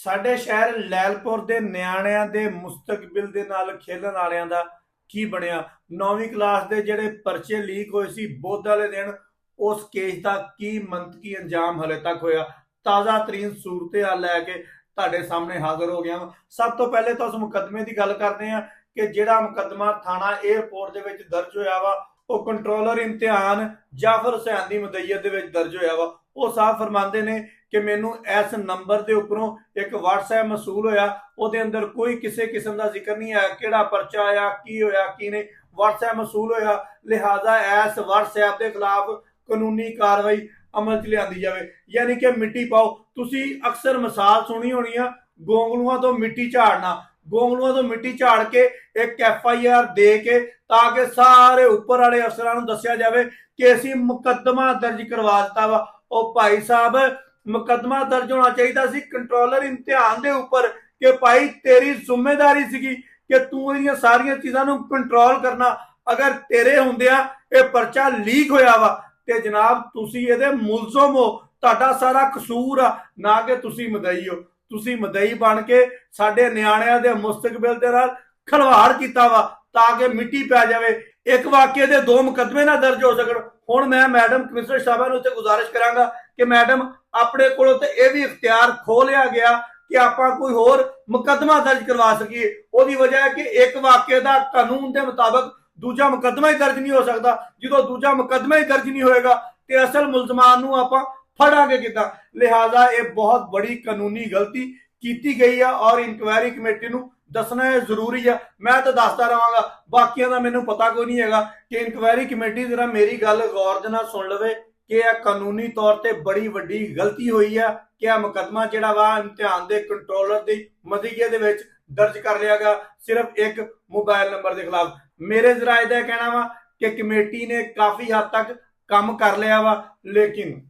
ਸਾਡੇ ਸ਼ਹਿਰ ਲੈਲਪੁਰ ਦੇ ਨਿਆਣਿਆਂ ਦੇ ਮੁਸਤਕਬਲ ਦੇ ਨਾਲ ਖੇਲਣ ਵਾਲਿਆਂ ਦਾ ਕੀ ਬਣਿਆ। 9ਵੀਂ ਕਲਾਸ ਦੇ ਜਿਹੜੇ ਪਰਚੇ ਲੀਕ ਹੋਏ ਸੀ ਬੁੱਧ ਵਾਲੇ ਦਿਨ, ਉਸ ਕੇਸ ਦਾ ਕੀ ਮੰਤਕੀ ਅੰਜਾਮ ਹਲੇ ਤੱਕ ਹੋਇਆ। ਤਾਜ਼ਾ ਤਰੀਨ ਸੂਰਤ ਹਾਲ ਲੈ ਕੇ ਤੁਹਾਡੇ ਸਾਹਮਣੇ ਹਾਜ਼ਰ ਹੋ ਗਿਆ। ਸਭ ਤੋਂ ਪਹਿਲੇ ਤਾਂ ਉਸ ਮੁਕੱਦਮੇ ਦੀ ਗੱਲ ਕਰਦੇ ਹਾਂ ਕਿ ਜਿਹੜਾ ਮੁਕੱਦਮਾ ਥਾਣਾ ਏਅਰਪੋਰਟ ਦੇ ਵਿੱਚ ਦਰਜ ਹੋਇਆ ਵਾ, ਉਹ ਕੰਟਰੋਲਰ ਇਮਤਿਹਾਨ ਜਾਫਰ ਹੁਸੈਨ ਦੀ ਮਦਈਅਤ ਦੇ ਵਿੱਚ ਦਰਜ ਹੋਇਆ ਵਾ। ਉਹ ਸਾਫ਼ ਫਰਮਾਉਂਦੇ ਨੇ ਕਿ ਮੈਨੂੰ ਇਸ ਨੰਬਰ ਦੇ ਉੱਪਰੋਂ ਇੱਕ WhatsApp ਮਸੂਲ ਹੋਇਆ, ਉਹਦੇ ਅੰਦਰ ਕੋਈ ਕਿਸੇ ਕਿਸਮ ਦਾ ਜ਼ਿਕਰ ਨਹੀਂ ਆਇਆ ਕਿਹੜਾ ਪਰਚਾ ਆਇਆ, ਕੀ ਹੋਇਆ ਕੀ ਨਹੀਂ। WhatsApp ਮਸੂਲ ਹੋਇਆ, ਲਿਹਾਜ਼ਾ ਇਸ WhatsApp ਦੇ ਖਿਲਾਫ ਕਾਨੂੰਨੀ ਕਾਰਵਾਈ ਅਮਲ 'ਚ ਲਿਆਂਦੀ ਜਾਵੇ, ਯਾਨੀ ਕਿ ਮਿੱਟੀ ਪਾਓ। ਤੁਸੀਂ ਅਕਸਰ ਮਿਸਾਲ ਸੁਣੀ ਹੋਣੀ ਆ, ਗੋਂਗਲੂਆਂ ਤੋਂ ਮਿੱਟੀ ਝਾੜਨਾ। ਗੋਂਗਲੂਆਂ ਤੋਂ ਮਿੱਟੀ ਝਾੜ ਕੇ ਇੱਕ FIR ਦੇ ਕੇ ਤਾਂ ਕਿ ਸਾਰੇ ਉੱਪਰ ਵਾਲੇ ਅਫਸਰਾਂ ਨੂੰ ਦੱਸਿਆ ਜਾਵੇ ਕਿ ਅਸੀਂ ਮੁਕੱਦਮਾ ਦਰਜ ਕਰਵਾ ਦਿੱਤਾ ਵਾ। ਉਹ ਭਾਈ ਸਾਹਿਬ, ਮੁਕੱਦਮਾ ਦਰਜ ਹੋਣਾ ਚਾਹੀਦਾ ਸੀ ਕੰਟਰੋਲਰ ਇਮਤਿਹਾਨ ਦੇ ਉੱਪਰ ਕਿ ਭਾਈ ਤੇਰੀ ਜ਼ਿੰਮੇਵਾਰੀ ਸੀਗੀ ਕਿ ਤੂੰ ਇਹਦੀਆਂ ਸਾਰੀਆਂ ਚੀਜ਼ਾਂ ਨੂੰ ਕੰਟਰੋਲ ਕਰਨਾ। ਅਗਰ ਤੇਰੇ ਹੁੰਦਿਆਂ ਇਹ ਪਰਚਾ ਲੀਕ ਹੋਇਆ ਵਾ ਤੇ ਜਨਾਬ ਤੁਸੀਂ ਇਹਦੇ ਮੁਲਜ਼ਮ ਹੋ, ਤੁਹਾਡਾ ਸਾਰਾ ਕਸੂਰ ਆ, ਨਾ ਕਿ ਤੁਸੀਂ ਮਦਈ ਹੋ। ਤੁਸੀਂ ਮਦਈ ਬਣ ਕੇ ਸਾਡੇ ਨਿਆਣਿਆਂ ਦੇ ਮੁਸਤਕਬਲ ਦੇ ਨਾਲ ਖਲਵਾੜ ਕੀਤਾ ਵਾ ਤਾਂ ਕਿ ਮਿੱਟੀ ਪੈ ਜਾਵੇ। ਇੱਕ ਵਾਕਿਏ ਦੇ ਦੋ ਮੁਕੱਦਮੇ ਨਾ ਦਰਜ ਹੋ ਸਕਣ। ਹੁਣ ਮੈਂ ਮੈਡਮ ਕਮਿਸ਼ਨਰ ਸਾਹਿਬਾਨ ਨੂੰ ਉੱਤੇ ਗੁਜ਼ਾਰਿਸ਼ ਕਰਾਂਗਾ ਕਿ ਮੈਡਮ ਆਪਣੇ ਕੋਲੋਂ ਤੇ ਇਹ ਵੀ ਇਖਤਿਆਰ ਖੋ ਲਿਆ ਗਿਆ ਕਿ ਆਪਾਂ ਕੋਈ ਹੋਰ ਮੁਕੱਦਮਾ ਦਰਜ ਕਰਵਾ ਸਕੀਏ। ਉਹਦੀ ਵਜ੍ਹਾ ਹੈ ਕਿ ਇੱਕ ਵਾਕਿਏ ਦਾ ਕਾਨੂੰਨ ਦੇ ਮੁਤਾਬਕ ਦੂਜਾ ਮੁਕੱਦਮਾ ਹੀ ਦਰਜ ਨਹੀਂ ਹੋ ਸਕਦਾ। ਜਦੋਂ ਦੂਜਾ ਮੁਕੱਦਮਾ ਹੀ ਦਰਜ ਨਹੀਂ ਹੋਏਗਾ ਤੇ ਅਸਲ ਮੁਲਜ਼ਮਾਨ ਨੂੰ ਆਪਾਂ ਫੜਾਂਗੇ ਕਿੱਦਾਂ। ਲਿਹਾਜ਼ਾ ਇਹ ਬਹੁਤ ਬੜੀ ਕਾਨੂੰਨੀ ਗਲਤੀ ਕੀਤੀ ਗਈ ਆ ਔਰ ਇਨਕੁਆਇਰੀ ਕਮੇਟੀ ਨੂੰ ਦੱਸਣਾ ਇਹ ਜ਼ਰੂਰੀ ਆ। ਮੈਂ ਤਾਂ ਦੱਸਦਾ ਰਹਾਂਗਾ, ਬਾਕੀਆਂ ਦਾ ਮੈਨੂੰ ਪਤਾ ਕੋਈ ਨਹੀਂ ਹੈਗਾ ਕਿ ਇਨਕੁਆਇਰੀ ਕਮੇਟੀ ਜ਼ਰਾ ਮੇਰੀ ਗੱਲ ਗੌਰ ਦੇ ਨਾਲ ਸੁਣ ਲਵੇ ਕਿ ਇਹ ਕਾਨੂੰਨੀ ਤੌਰ ਤੇ ਬੜੀ ਵੱਡੀ ਗਲਤੀ ਹੋਈ ਆ ਕਿ ਇਹ ਮੁਕੱਦਮਾ ਜਿਹੜਾ ਵਾ ਇਮਤਿਹਾਨ ਦੇ ਕੰਟਰੋਲਰ ਦੀ ਮਦਈਏ ਦੇ ਵਿੱਚ ਦਰਜ ਕਰ ਲਿਆ ਗਿਆ ਸਿਰਫ ਇੱਕ ਮੋਬਾਈਲ ਨੰਬਰ ਦੇ ਖਿਲਾਫ। ਮੇਰੇ ਜ਼ਰਾ ਇਹਦਾ ਕਹਿਣਾ ਵਾ ਕਿ ਕਮੇਟੀ ਨੇ ਕਾਫੀ ਹੱਦ ਤੱਕ ਕੰਮ ਕਰ ਲਿਆ ਵਾ, ਲੇਕਿਨ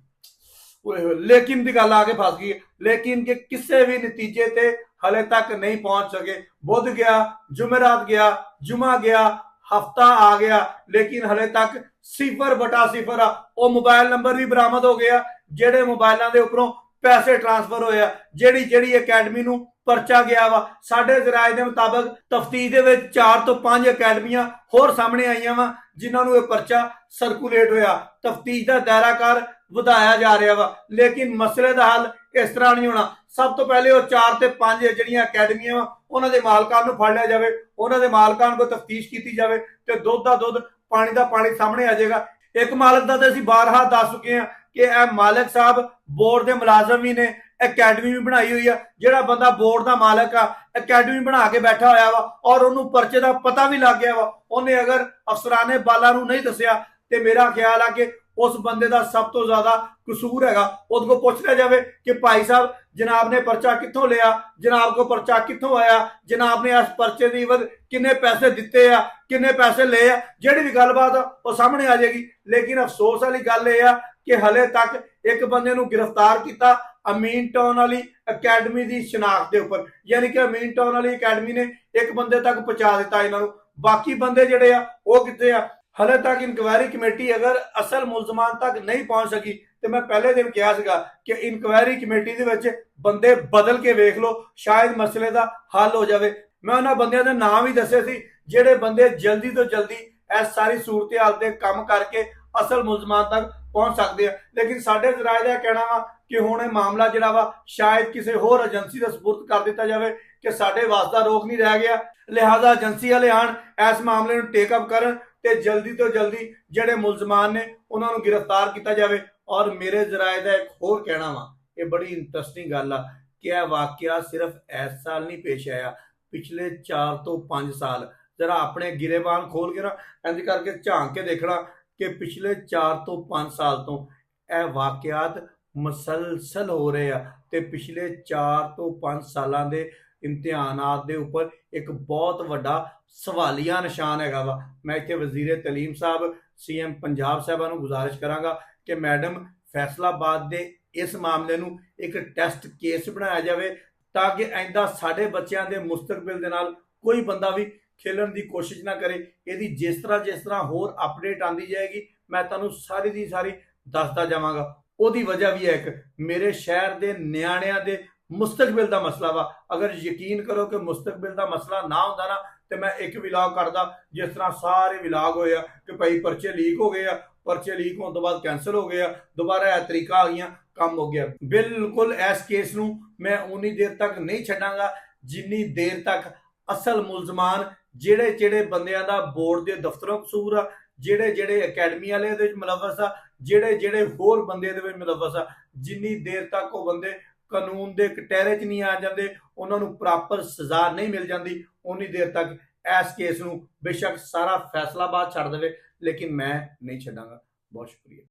ਦੀ ਗੱਲ ਆ ਕੇ ਫਸ ਗਈ। ਲੇਕਿਨ ਕਿ ਕਿਸੇ ਵੀ ਨਤੀਜੇ ਤੇ ਹਲੇ ਤੱਕ ਨਹੀਂ ਪਹੁੰਚ ਸਕੇ। ਬੁੱਧ ਗਿਆ, ਜੁਮੇਰਾਤ ਗਿਆ, ਜੁਮਾ ਗਿਆ, ਹਫਤਾ ਆ ਗਿਆ, ਲੇਕਿਨ ਹਲੇ ਤੱਕ 0/0 ਆ। ਉਹ ਮੋਬਾਈਲ ਨੰਬਰ ਵੀ ਬਰਾਮਦ ਹੋ ਗਿਆ ਜਿਹੜੇ ਮੋਬਾਈਲਾਂ ਦੇ ਉੱਪਰੋਂ ਪੈਸੇ ਟ੍ਰਾਂਸਫਰ ਹੋਇਆ, ਜਿਹੜੀ ਅਕੈਡਮੀ ਨੂੰ ਪਰਚਾ ਗਿਆ ਵਾ। ਸਾਡੇ ਜ਼ਰਾਏ ਦੇ ਮੁਤਾਬਕ ਤਫਤੀਸ਼ ਦੇ ਵਿੱਚ 4 ਤੋਂ 5 ਅਕੈਡਮੀਆਂ ਹੋਰ ਸਾਹਮਣੇ ਆਈਆਂ ਵਾ ਜਿਨ੍ਹਾਂ ਨੂੰ ਇਹ ਪਰਚਾ ਸਰਕੂਲੇਟ ਹੋਇਆ। ਤਫਤੀਸ਼ ਦਾ ਦਾਇਰਾਕਾਰ ਵਧਾਇਆ ਜਾ ਰਿਹਾ ਵਾ, ਲੇਕਿਨ ਮਸਲੇ ਦਾ ਹੱਲ ਇਸ ਤਰ੍ਹਾਂ ਨਹੀਂ ਹੋਣਾ। ਸਭ ਤੋਂ ਪਹਿਲੇ ਉਹ 4 ਤੇ 5 ਜਿਹੜੀਆਂ ਅਕੈਡਮੀਆਂ ਵਾ ਉਹਨਾਂ ਦੇ ਮਾਲਕਾਂ ਨੂੰ ਫੜ ਲਿਆ ਜਾਵੇ, ਉਹਨਾਂ ਦੇ ਮਾਲਕਾਂ ਨੂੰ ਤਫਤੀਸ਼ ਕੀਤੀ ਜਾਵੇ ਤੇ ਦੁੱਧ ਦਾ ਦੁੱਧ, ਪਾਣੀ ਦਾ ਪਾਣੀ ਸਾਹਮਣੇ ਆ ਜਾਏਗਾ। ਇੱਕ ਮਾਲਕ ਦਾ ਤਾਂ ਅਸੀਂ ਬਾਰਹਾ ਦੱਸ ਚੁੱਕੇ ਹਾਂ ਕਿ ਇਹ ਮਾਲਕ ਸਾਹਿਬ ਬੋਰਡ ਦੇ ਮੁਲਾਜ਼ਮ ਵੀ ਨੇ, ਅਕੈਡਮੀ ਵੀ ਬਣਾਈ ਹੋਈ ਆ। ਜਿਹੜਾ ਬੰਦਾ ਬੋਰਡ ਦਾ ਮਾਲਕ ਆ, ਅਕੈਡਮੀ ਬਣਾ ਕੇ ਬੈਠਾ ਹੋਇਆ ਵਾ ਔਰ ਉਹਨੂੰ ਪਰਚੇ ਦਾ ਪਤਾ ਵੀ ਲੱਗ ਗਿਆ ਵਾ, ਉਹਨੇ ਅਗਰ ਅਫਸਰਾਨੇ ਬਾਲਾ ਨੂੰ ਨਹੀਂ ਦੱਸਿਆ ਤੇ ਮੇਰਾ ਖਿਆਲ ਆ ਕਿ ਉਸ ਬੰਦੇ ਦਾ ਸਭ ਤੋਂ ਜ਼ਿਆਦਾ ਕਸੂਰ ਹੈਗਾ। ਉਹਦੇ ਕੋਲ ਪੁੱਛ ਲਿਆ ਜਾਵੇ ਕਿ ਭਾਈ ਸਾਹਿਬ ਜਨਾਬ ਨੇ ਪਰਚਾ ਕਿੱਥੋਂ ਲਿਆ, ਜਨਾਬ ਕੋ ਪਰਚਾ ਕਿੱਥੋਂ ਆਇਆ, ਜਨਾਬ ਨੇ ਇਸ ਪਰਚੇ ਦੀ ਇਵਜ਼ ਕਿੰਨੇ ਪੈਸੇ ਦਿੱਤੇ ਆ, ਕਿੰਨੇ ਪੈਸੇ ਲਏ ਆ। ਜਿਹੜੀ ਵੀ ਗੱਲਬਾਤ ਆ ਉਹ ਸਾਹਮਣੇ ਆ ਜਾਏਗੀ। ਲੇਕਿਨ ਅਫਸੋਸ ਵਾਲੀ ਗੱਲ ਇਹ ਆ ਕਿ ਹਲੇ ਤੱਕ ਇੱਕ ਬੰਦੇ ਨੂੰ ਗ੍ਰਿਫਤਾਰ ਕੀਤਾ ਅਮੀਨ ਟਾਊਨ ਵਾਲੀ ਅਕੈਡਮੀ ਦੀ ਸ਼ਨਾਖਤ ਦੇ ਉੱਪਰ, ਯਾਨੀ ਕਿ ਅਮੀਨ ਟਾਊਨ ਵਾਲੀ ਅਕੈਡਮੀ ਨੇ ਇੱਕ ਬੰਦੇ ਤੱਕ ਪਹੁੰਚਾ ਦਿੱਤਾ ਇਹਨਾਂ ਨੂੰ। ਬਾਕੀ ਬੰਦੇ ਜਿਹੜੇ ਆ ਉਹ ਕਿੱਥੇ ਆ? ਹਲੇ ਤੱਕ ਇਨਕੁਆਇਰੀ ਕਮੇਟੀ ਅਗਰ ਅਸਲ ਮੁਲਜ਼ਮਾਨ ਤੱਕ ਨਹੀਂ ਪਹੁੰਚ ਸਕੀ ਤੇ ਮੈਂ ਪਹਿਲੇ ਦਿਨ ਕਿਹਾ ਸੀਗਾ ਕਿ ਇਨਕੁਆਇਰੀ ਕਮੇਟੀ ਦੇ ਵਿੱਚ ਬੰਦੇ ਬਦਲ ਕੇ ਵੇਖ ਲਓ, ਸ਼ਾਇਦ ਮਸਲੇ ਦਾ ਹੱਲ ਹੋ ਜਾਵੇ। ਮੈਂ ਉਹਨਾਂ ਬੰਦਿਆਂ ਦੇ ਨਾਮ ਵੀ ਦੱਸੇ ਸੀ ਜਿਹੜੇ ਬੰਦੇ ਜਲਦੀ ਤੋਂ ਜਲਦੀ ਇਸ ਸਾਰੀ ਸੂਰਤ ਹਾਲ ਤੇ ਕੰਮ ਕਰਕੇ ਅਸਲ ਮੁਲਜ਼ਮਾਨ ਤੱਕ ਪਹੁੰਚ ਸਕਦੇ ਆ। ਲੇਕਿਨ ਸਾਡੇ ਜ਼ਰਾਏ ਦਾ ਕਹਿਣਾ ਵਾ ਕਿ ਹੁਣ ਇਹ ਮਾਮਲਾ ਜਿਹੜਾ ਵਾ ਸ਼ਾਇਦ ਕਿਸੇ ਹੋਰ ਏਜੰਸੀ ਦੇ ਸਪੁਰਦ ਕਰ ਦਿੱਤਾ ਜਾਵੇ ਕਿ ਸਾਡੇ ਵਾਸਤਾ ਰੋਕ ਨਹੀਂ ਰਹਿ ਗਿਆ। ਲਿਹਾਜ਼ਾ ਏਜੰਸੀ ਵਾਲੇ ਆਣ ਇਸ ਮਾਮਲੇ ਨੂੰ ਟੇਕ ਅਪ ਕਰਨ ਤੇ ਜਲਦੀ ਤੋਂ ਜਲਦੀ ਜਿਹੜੇ ਮੁਲਜ਼ਮਾਨ ਨੇ ਉਹਨਾਂ ਨੂੰ ਗ੍ਰਿਫਤਾਰ ਕੀਤਾ ਜਾਵੇ। ਔਰ ਮੇਰੇ ਜ਼ਰਾਏ ਦਾ ਇੱਕ ਹੋਰ ਕਹਿਣਾ ਵਾ, ਇਹ ਬੜੀ ਇੰਟਰਸਟਿੰਗ ਗੱਲ ਆ ਕਿ ਇਹ ਵਾਕਿਆ ਸਿਰਫ ਇਸ ਸਾਲ ਨਹੀਂ ਪੇਸ਼ ਆਇਆ, ਪਿਛਲੇ 4 ਤੋਂ 5 ਸਾਲ ਜਰਾ ਆਪਣੇ ਗਿਰੇਬਾਨ ਖੋਲ ਕੇ ਨਾ ਇੰਜ ਕਰਕੇ ਝਾਂਕ ਕੇ ਦੇਖਣਾ ਕਿ ਪਿਛਲੇ 4 ਤੋਂ 5 ਸਾਲ ਤੋਂ ਇਹ ਵਾਕਿਆਤ ਮਸਲਸਲ ਹੋ ਰਹੇ ਆ ਤੇ ਪਿਛਲੇ 4 ਤੋਂ 5 ਸਾਲਾਂ ਦੇ ਇਮਤਿਹਾਨਾਤ ਦੇ ਉੱਪਰ ਇੱਕ ਬਹੁਤ ਵੱਡਾ ਸਵਾਲੀਆ ਨਿਸ਼ਾਨ ਹੈਗਾ ਵਾ। ਮੈਂ ਇੱਥੇ ਵਜ਼ੀਰ ਤਾਲੀਮ ਸਾਹਿਬ, CM ਪੰਜਾਬ ਸਾਹਿਬਾਂ ਨੂੰ ਗੁਜ਼ਾਰਿਸ਼ ਕਰਾਂਗਾ ਕਿ ਮੈਡਮ ਫੈਸਲਾਬਾਦ ਦੇ ਇਸ ਮਾਮਲੇ ਨੂੰ ਇੱਕ ਟੈਸਟ ਕੇਸ ਬਣਾਇਆ ਜਾਵੇ ਤਾਂ ਕਿ ਆਇੰਦਾ ਸਾਡੇ ਬੱਚਿਆਂ ਦੇ ਮੁਸਤਕਬਲ ਦੇ ਨਾਲ ਕੋਈ ਬੰਦਾ ਵੀ ਖੇਲਣ ਦੀ ਕੋਸ਼ਿਸ਼ ਨਾ ਕਰੇ। ਇਹਦੀ ਜਿਸ ਤਰ੍ਹਾਂ ਹੋਰ ਅਪਡੇਟ ਆਂਦੀ ਜਾਏਗੀ ਮੈਂ ਤੁਹਾਨੂੰ ਸਾਰੀ ਦੀ ਸਾਰੀ ਦੱਸਦਾ ਜਾਵਾਂਗਾ। ਉਹਦੀ ਵਜ੍ਹਾ ਵੀ ਹੈ ਇੱਕ, ਮੇਰੇ ਸ਼ਹਿਰ ਦੇ ਨਿਆਣਿਆਂ ਦੇ ਮੁਸਤਕਬਲ ਦਾ ਮਸਲਾ ਵਾ। ਅਗਰ ਯਕੀਨ ਕਰੋ ਕਿ ਮੁਸਤਕਬਲ ਦਾ ਮਸਲਾ ਨਾ ਹੁੰਦਾ ਨਾ ਤੇ ਮੈਂ ਇੱਕ ਵਲੌਗ ਕਰਦਾ, ਜਿਸ ਤਰ੍ਹਾਂ ਸਾਰੇ ਵਲੌਗ ਹੋਏ ਆ ਕਿ ਭਾਈ ਪਰਚੇ ਲੀਕ ਹੋ ਗਏ ਆ, ਪਰਚੇ ਲੀਕ ਹੋਣ ਤੋਂ ਬਾਅਦ ਕੈਂਸਲ ਹੋ ਗਏ ਆ, ਦੁਬਾਰਾ ਇਹ ਤਰੀਕਾ ਆ ਗਈਆਂ, ਕੰਮ ਹੋ ਗਿਆ। ਬਿਲਕੁਲ ਇਸ ਕੇਸ ਨੂੰ ਮੈਂ ਉਨੀ ਦੇਰ ਤੱਕ ਨਹੀਂ ਛੱਡਾਂਗਾ ਜਿੰਨੀ ਦੇਰ ਤੱਕ ਅਸਲ ਮੁਲਜ਼ਮਾਨ ਜਿਹੜੇ ਜਿਹੜੇ ਬੰਦਿਆਂ ਦਾ ਬੋਰਡ ਦੇ ਦਫ਼ਤਰੋਂ ਕਸੂਰ ਆ, ਜਿਹੜੇ ਜਿਹੜੇ ਅਕੈਡਮੀ ਵਾਲੇ ਦੇ ਵਿੱਚ ਮੁਲਵਸ ਆ, ਜਿਹੜੇ ਜਿਹੜੇ ਹੋਰ ਬੰਦੇ ਦੇ ਵਿੱਚ ਮੁਲਵਸ ਆ, ਜਿੰਨੀ ਦੇਰ ਤੱਕ ਉਹ ਬੰਦੇ ਕਾਨੂੰਨ ਦੇ ਕਟਹਿਰੇ 'ਚ ਨਹੀਂ ਆ ਜਾਂਦੇ, ਉਹਨਾਂ ਨੂੰ ਪ੍ਰੋਪਰ ਸਜ਼ਾ ਨਹੀਂ ਮਿਲ ਜਾਂਦੀ, ਉਨੀ ਦੇਰ ਤੱਕ ਇਸ ਕੇਸ ਨੂੰ ਬੇਸ਼ੱਕ ਸਾਰਾ ਫੈਸਲਾਬਾਦ ਛੱਡ ਦੇਵੇ, ਲੇਕਿਨ ਮੈਂ ਨਹੀਂ ਛੱਡਾਂਗਾ। ਬਹੁਤ ਸ਼ੁਕਰੀਆ।